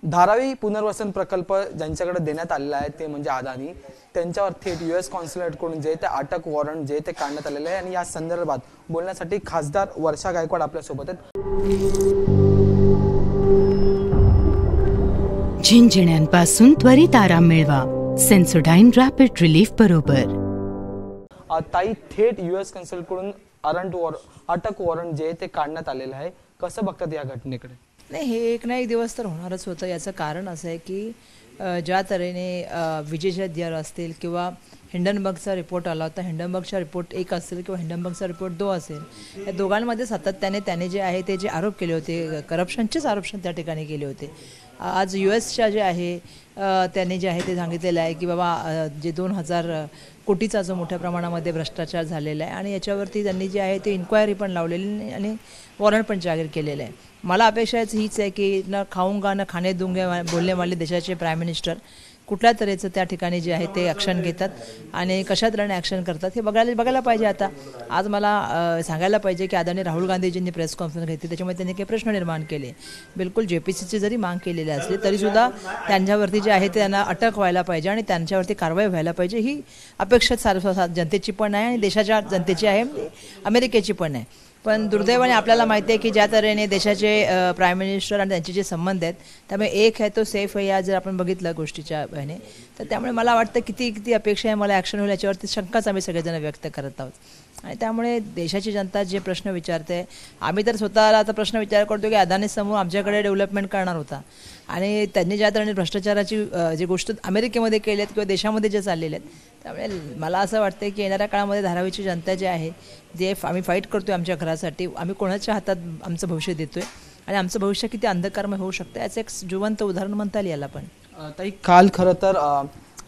धारावी पुनर्वसन प्रकल्प ज्यांच्याकडे देण्यात आलेला आहे ते म्हणजे अदानी, त्यांच्यावर थेट US कॉन्सुलेटकडून जे ते अटक वॉरंट जे ते काढण्यात आलेले आहे। आणि या संदर्भात बोलण्यासाठी खासदार वर्षा गायकवाड आपल्या सोबत आहेत। झिंझिण्यांपासून त्वरित आराम मिळवा सेन्सोडाइन रॅपिड रिलीफ बरोबर। ताई, थेट US कॉन्सुलेटकडून अटक वॉरंट जे ते काढण्यात आलेलं आहे, कसं बघतात या घटनेकडे? नाही, हे एक ना एक दिवस तर होणारच होतं। याचं कारण असं आहे की ज्या तऱ्हेने विजेच्या दियार असतील किंवा हिंडनबर्गचा रिपोर्ट आला होता, हिंडनबर्गचा रिपोर्ट 1 असेल किंवा हिंडनबर्गचा रिपोर्ट 2 असेल, या दोघांमध्ये सातत्याने त्याने जे आहे ते जे आरोप केले होते, करप्शनचेच आरोप त्या ठिकाणी केले होते। आज USच्या जे आहे त्याने जे आहे ते सांगितलेलं आहे की बाबा जे 2000 कोटीचा जो मोठ्या प्रमाणामध्ये भ्रष्टाचार झालेला आहे आणि याच्यावरती त्यांनी जे आहे ते इन्क्वायरी पण लावलेली आणि वॉरंट पण जाहीर केलेलं आहे। मला अपेक्षा हीच आहे की न खाऊंगा न खाणे दूंगे बोलणे वाले देशाचे प्राईम मिनिस्टर कुठल्या तऱ्हेचं त्या ठिकाणी जे आहे ते ॲक्शन घेतात आणि कशा तऱ्हेने ॲक्शन करतात हे बघायला पाहिजे। आता आज मला सांगायला पाहिजे की आदरणीय राहुल गांधीजींनी प्रेस कॉन्फरन्स घेतली, त्याच्यामध्ये त्यांनी काही प्रश्न निर्माण केले। बिलकुल JPCची जरी माग केलेली असली तरीसुद्धा त्यांच्यावरती जे आहे ते त्यांना अटक व्हायला पाहिजे आणि त्यांच्यावरती कारवाई व्हायला पाहिजे, ही अपेक्षा जनतेची पण आहे आणि देशाच्या जनतेची आहे, अमेरिकेची पण आहे। पण दुर्दैवाने आपल्याला माहिती आहे की ज्या तऱ्हेने देशाचे प्राईम मिनिस्टर आणि त्यांचे जे संबंध आहेत, त्यामुळे एक आहे तो सेफ आहे, या जर आपण बघितलं गोष्टीच्या ह्याने, तर त्यामुळे मला वाटतं किती अपेक्षा आहे मला ॲक्शन होईल याच्यावरती शंकाच आम्ही सगळेजण व्यक्त करत आहोत। आणि त्यामुळे देशाची जनता जे प्रश्न विचारते, आम्ही तर स्वतःला आता प्रश्न विचार करतो की अदानी समूह आमच्याकडे डेव्हलपमेंट करणार होता आणि त्यांनी ज्या तऱ्हेने भ्रष्टाचाराची जी गोष्ट अमेरिकेमध्ये केल्या आहेत किंवा देशामध्ये जे चाललेले आहेत, त्यामुळे मला असं वाटतं की येणाऱ्या काळामध्ये धारावीची जनता जी आहे जे आम्ही फाईट करतोय आमच्या घरासाठी, आम्ही कोणाच्या हातात आमचं भविष्य देतोय आणि आमचं भविष्य किती अंधकारमय होऊ शकतं याचं एक जिवंत उदाहरण म्हणता येईल याला पण। ताई, काल खरं तर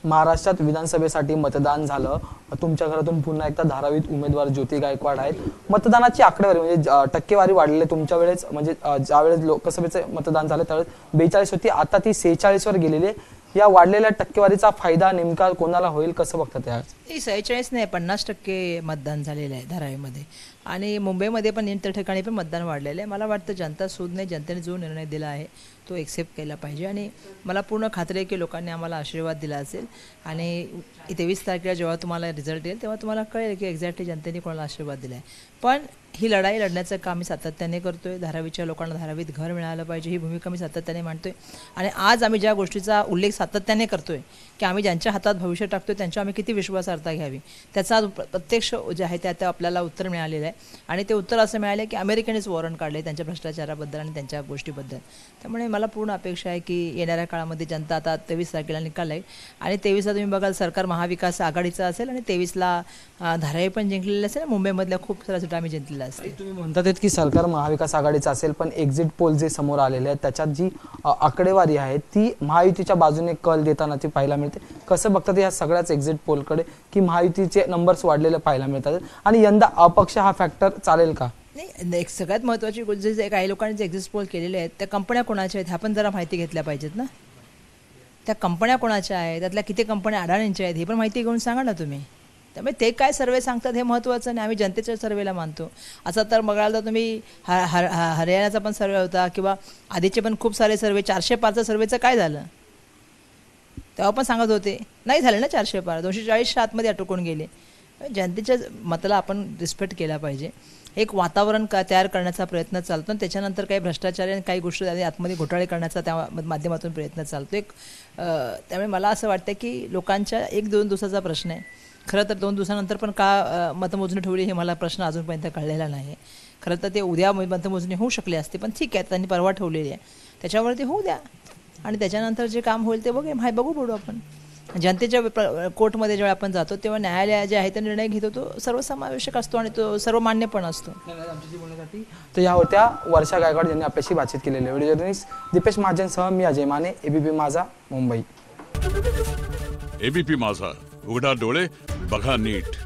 महाराष्ट्रात विधानसभेसाठी मतदान झालं। तुमच्या घरातून पुन्हा एकदा धारावीत उमेदवार ज्योती गायकवाड आहेत। मतदानाची आकडेवारी म्हणजे टक्केवारी वाढलेली तुमच्या वेळेस, म्हणजे ज्यावेळेस लोकसभेचं मतदान झालं त्यावेळेस 42 होती, आता ती 46 वर गेलेली आहे। या वाढलेल्या टक्केवारीचा फायदा नेमका कोणाला होईल, कसं बघतात? हे 46 नाही, 50% मतदान झालेलं आहे धारावीमध्ये आणि मुंबईमध्ये पण इतर ठिकाणी पण मतदान वाढलेलं आहे। मला वाटतं जनता सूदने जनतेने जो निर्णय दिला आहे तो एक्सेप्ट केला पाहिजे आणि मला पूर्ण खात्री आहे की लोकांनी आम्हाला आशीर्वाद दिला असेल आणि 23 तारखेला जेव्हा तुम्हाला रिझल्ट येईल तेव्हा तुम्हाला कळेल की एक्झॅक्टली जनतेने कोणाला आशीर्वाद दिला आहे। पण ही लढाई लढण्याचं काम मी सातत्याने करतोय। धारावीच्या लोकांना धारावीत घर मिळालं पाहिजे ही भूमिका मी सातत्याने मांडतोय आणि आज आम्ही ज्या गोष्टीचा उल्लेख सातत्याने करतोय की आम्ही ज्यांच्या हातात भविष्य टाकतोय त्यांच्या आम्ही किती विश्वासार्हता घ्यावी, त्याचा प्रत्यक्ष जे आहे ते आपल्याला उत्तर मिळालेलं आहे आणि ते उत्तर असं मिळालं की अमेरिकेनेच वॉरंट काढले त्यांच्या भ्रष्टाचाराबद्दल आणि त्यांच्या गोष्टीबद्दल। त्यामुळे मला पूर्ण अपेक्षा आहे की येणाऱ्या काळामध्ये जनता आता 23 तारखेला निकाल आहे आणि 23ला तुम्ही बघाल सरकार महाविकास आघाडीचं असेल आणि 23ला धारावी पण जिंकलेलं असेल, मुंबईमधल्या खूप साऱ्या सीटा आम्ही जिंकलेल्या असतील। तुम्ही म्हणतात की सरकार महाविकास आघाडीचं असेल, पण एक्झिट पोल जे समोर आलेले आहेत त्याच्यात जी आकडेवारी आहे ती महायुतीच्या बाजूने कल देताना ती पाहायला मिळते। कसं बघतात या सगळ्याच एक्झिट पोलकडे की महायुतीचे नंबर्स वाढलेले पाहायला मिळतात आणि यंदा अपक्ष हा फॅक्टर चालेल का? नाही, एक सगळ्यात महत्त्वाची गोष्ट जे काही लोकांनी जे एक्झिट पोल केलेले आहेत त्या कंपन्या कोणाच्या आहेत ह्या पण जरा माहिती घेतल्या पाहिजेत ना। त्या कंपन्या कोणाच्या आहेत, त्यातल्या किती कंपन्या अडाणींच्या आहेत हे पण माहिती घेऊन सांगा ना तुम्ही। त्यामुळे ते काय सर्वे सांगतात हे महत्त्वाचं नाही, आम्ही जनतेच्या सर्वेला मानतो। असं तर बघायला तर तुम्ही हरियाणाचा पण सर्वे होता किंवा आधीचे पण खूप सारे सर्वे, 405चा सर्वेचं काय झालं तेव्हा पण सांगत होते, नाही झालं ना 405, 240च्या आतमध्ये अटकून गेले। जनतेच्या मताला आपण रिस्पेक्ट केला पाहिजे। एक वातावरण तयार करण्याचा प्रयत्न चालतो आणि त्याच्यानंतर काही भ्रष्टाचार आणि काही गोष्टी आतमध्ये घोटाळे करण्याचा त्या माध्यमातून प्रयत्न चालतो त्यामुळे मला असं वाटतं की लोकांच्या 1-2 दिवसाचा प्रश्न आहे। खरं तर 2 दिवसानंतर पण का मतमोजणी ठेवली हे मला प्रश्न अजूनपर्यंत कळलेला नाही। खरं तर ते उद्या मतमोजणी होऊ शकली असते, पण ठीक आहे, त्यांनी परवा ठेवलेली आहे, त्याच्यावरती होऊ द्या आणि त्याच्यानंतर जे काम होईल ते बघू पडू आपण। जनतेच्या कोर्टमध्ये जेव्हा आपण जातो तेव्हा न्यायालय जे आहे ते निर्णय घेतो तो सर्वसमावेशक असतो आणि तो सर्वमान्य पण असतो। तर या होत्या वर्षा गायकवाड यांनी आपल्याशी बातचीत केलेली। व्हिडिओ जर्नलिस्ट दीपेश महाजनसह मी अजय माने, ABP माझा, मुंबई। ABP माझा, उघडा डोळे बघा नीट।